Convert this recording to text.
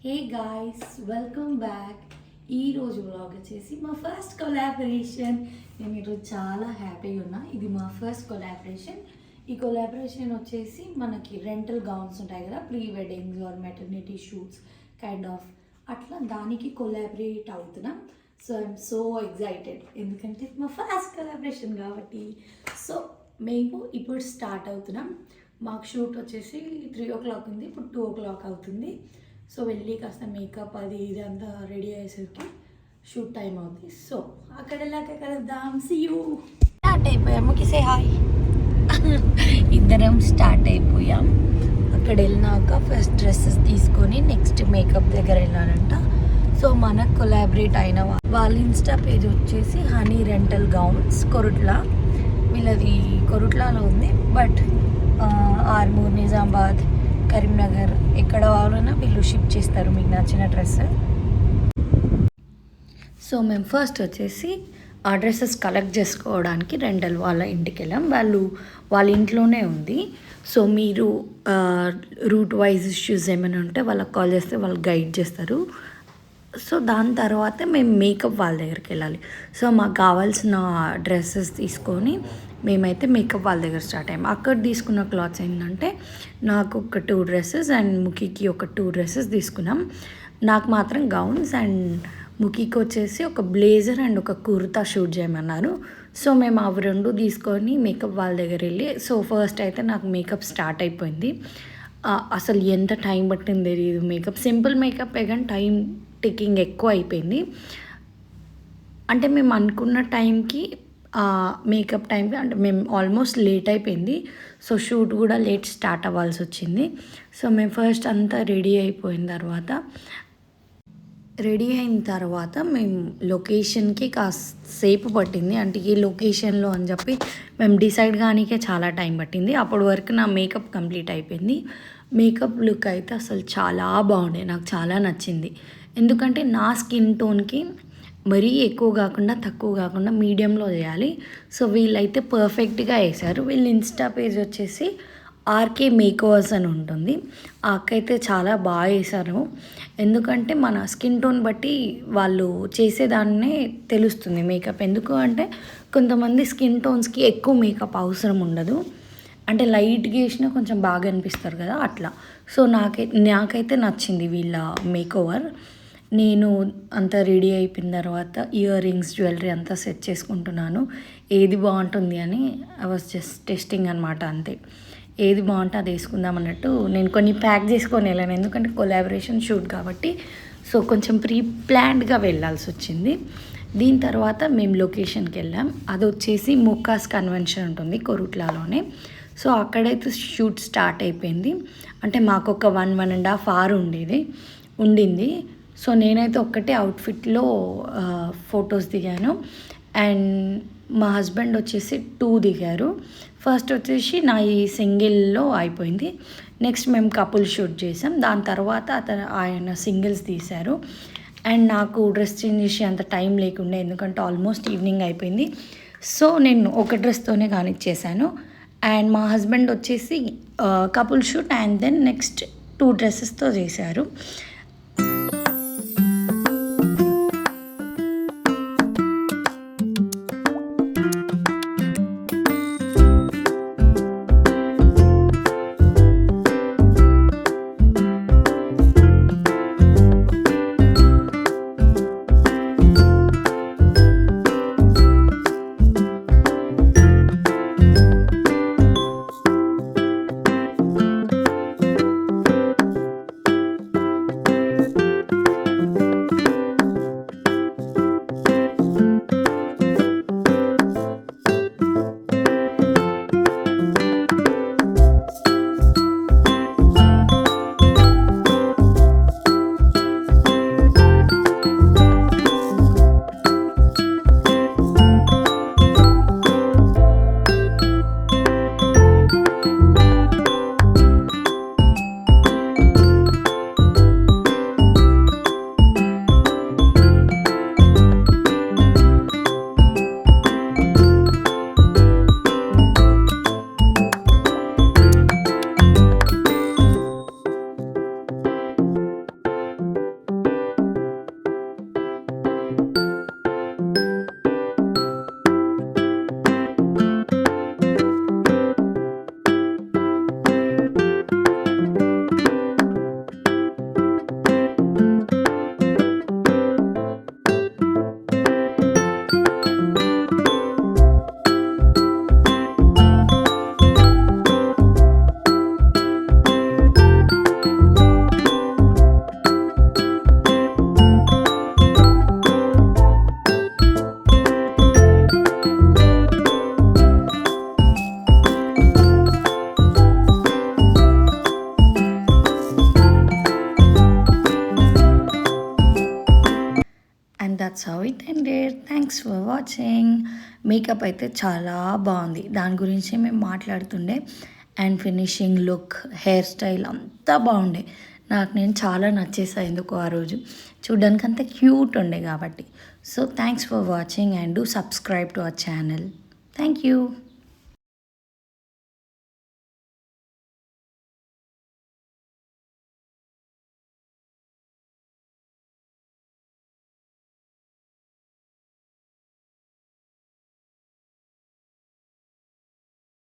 Hey guys, welcome back. ఈరోజు vlog వచ్చేసి మా ఫస్ట్ కొలాబరేషన్. నేను ఈరోజు చాలా హ్యాపీగా ఉన్నా. ఇది మా ఫస్ట్ కొలాబరేషన్. ఈ కొలాబరేషన్ వచ్చేసి మనకి రెంటల్ గౌన్స్ ఉంటాయి కదా, pre weddings or maternity shoots kind of అట్లా దానికి కొలాబరేట్ అవుతున్నాం. సో ఐఎమ్ సో ఎగ్జైటెడ్ ఎందుకంటే మా ఫస్ట్ కొలాబరేషన్ కాబట్టి. సో మేము ఇప్పుడు స్టార్ట్ అవుతున్నాం. మాకు షూట్ వచ్చేసి 3 o'clock ఉంది, ఇప్పుడు 2 o'clock అవుతుంది. సో వెళ్ళి కాస్త మేకప్ అది ఇది అంతా రెడీ అయ్యేసరికి షూట్ టైం అవుతుంది. సో అక్కడ వెళ్ళాక కలుద్దాం. See you. స్టార్ట్ అయిపోయాము. కిసే హాయ్. ఇద్దరం స్టార్ట్ అయిపోయాం. అక్కడ వెళ్ళినాక ఫస్ట్ డ్రెస్సెస్ తీసుకొని నెక్స్ట్ మేకప్ దగ్గర వెళ్ళాలంట. సో మనకు కొలాబరేట్ అయిన వాళ్ళ ఇన్స్టా పేజ్ వచ్చేసి హనీ రెంటల్ గౌన్స్ కొరుట్లా. వీళ్ళది కొరుట్లాలో ఉంది, బట్ ఆర్మూర్, నిజామాబాద్, కరీంనగర్ ఎక్కడ వాళ్ళైనా వీళ్ళు షిప్ చేస్తారు మీకు నచ్చిన డ్రెస్. సో మేము ఫస్ట్ వచ్చేసి ఆ డ్రెస్సెస్ కలెక్ట్ చేసుకోవడానికి రెంటల్ వాళ్ళ ఇంటికి వెళ్ళాం. వాళ్ళ ఇంట్లోనే ఉంది. సో మీరు రూట్ వైజ్ ఇష్యూస్ ఏమైనా ఉంటే వాళ్ళకి కాల్ చేస్తే వాళ్ళు గైడ్ చేస్తారు. సో దాని తర్వాత మేము మేకప్ వాళ్ళ దగ్గరికి వెళ్ళాలి. సో మాకు కావాల్సిన డ్రెస్సెస్ తీసుకొని మేమైతే మేకప్ వాళ్ళ దగ్గర స్టార్ట్ అయ్యాము. అక్కడ తీసుకున్న క్లాత్స్ ఏంటంటే నాకు ఒక 2 డ్రెస్సెస్ అండ్ ముఖికి ఒక 2 డ్రెస్సెస్ తీసుకున్నాం. నాకు మాత్రం గౌన్స్ అండ్ ముఖికి వచ్చేసి ఒక బ్లేజర్ అండ్ ఒక కుర్తా షూట్ చేయమన్నారు. సో మేము అవి 2 తీసుకొని మేకప్ వాళ్ళ దగ్గర వెళ్ళి, సో ఫస్ట్ అయితే నాకు మేకప్ స్టార్ట్ అయిపోయింది. అసలు ఎంత టైం పట్టింది తెలియదు. మేకప్ సింపుల్ మేకప్ కానీ టైం టేకింగ్ ఎక్కువ అయిపోయింది. అంటే మేము అనుకున్న టైంకి మేకప్ టైంకి అంటే మేము ఆల్మోస్ట్ లేట్ అయిపోయింది. సో షూట్ కూడా లేట్ స్టార్ట్ అవ్వాల్సి వచ్చింది. సో మేము ఫస్ట్ అంతా రెడీ అయిన తర్వాత మేము లొకేషన్కి కాసేపు పట్టింది. అంటే ఈ లొకేషన్లో అని చెప్పి మేము డిసైడ్ కానీకే చాలా టైం పట్టింది. అప్పటి వరకు నా మేకప్ కంప్లీట్ అయిపోయింది. మేకప్ లుక్ అయితే అసలు చాలా బాగుండే, నాకు చాలా నచ్చింది. ఎందుకంటే నా స్కిన్ టోన్కి మరీ ఎక్కువ కాకుండా తక్కువ కాకుండా మీడియంలో చేయాలి. సో వీళ్ళైతే పర్ఫెక్ట్గా వేశారు. వీళ్ళ ఇన్స్టా పేజ్ వచ్చేసి ఆర్కే మేకోవర్స్ అని ఉంటుంది. ఆ అక్క అయితే చాలా బాగా వేశారు. ఎందుకంటే మన స్కిన్ టోన్ బట్టి వాళ్ళు చేసేదాన్నే తెలుస్తుంది మేకప్. ఎందుకు అంటే కొంతమంది స్కిన్ టోన్స్కి ఎక్కువ మేకప్ అవసరం ఉండదు, అంటే లైట్గా వేసినా కొంచెం బాగా అనిపిస్తారు కదా అట్లా. సో నాకైతే నచ్చింది వీళ్ళ మేకోవర్. నేను అంతా రెడీ అయిపోయిన తర్వాత ఇయర్ రింగ్స్, జ్యువెలరీ అంతా సెట్ చేసుకుంటున్నాను. ఏది బాగుంటుంది అని ఐ వాజ్ జస్ట్ టెస్టింగ్ అనమాట, అంతే. ఏది బాగుంటే అది వేసుకుందాం అన్నట్టు నేను కొన్ని ప్యాక్ చేసుకొని వెళ్ళాను. ఎందుకంటే కొలాబరేషన్ షూట్ కాబట్టి సో కొంచెం ప్రీ ప్లాన్డ్గా వెళ్ళాల్సి వచ్చింది. దీని తర్వాత మేము లొకేషన్కి వెళ్ళాం. అది వచ్చేసి ముక్కాస్ కన్వెన్షన్ ఉంటుంది కొరుట్లాలోనే. సో అక్కడైతే షూట్ స్టార్ట్ అయిపోయింది. అంటే మాకు ఒక 1.5 hours ఉండింది. సో నేనైతే ఒక్కటే అవుట్ఫిట్లో ఫొటోస్ దిగాను అండ్ మా హస్బెండ్ వచ్చేసి 2 దిగారు. ఫస్ట్ వచ్చేసి నా ఈ సింగిల్లో అయిపోయింది. నెక్స్ట్ మేము కపుల్ షూట్ చేసాం. దాని తర్వాత ఆయన సింగిల్స్ తీశారు. అండ్ నాకు డ్రెస్ చేంజ్ చేసి అంత టైం లేకుండే, ఎందుకంటే ఆల్మోస్ట్ ఈవినింగ్ అయిపోయింది. సో నేను ఒక డ్రెస్తోనే కానిచ్చేసాను. అండ్ మా హస్బెండ్ వచ్చేసి couple shoot and then next 2 డ్రెస్సెస్తో చేశారు. It ended. Thanks for watching. Makeup అయితే చాలా బాగుంది, దాని గురించి మేము మాట్లాడుతుండే. And finishing look, hair style అంతా బాగుండే. నేను చాలా నచ్చేసా ఎందుకో ఆ రోజు, చూడ్డానికి అంత క్యూట్ ఉండే కాబట్టి. So thanks for watching and do subscribe to our channel. Thank you.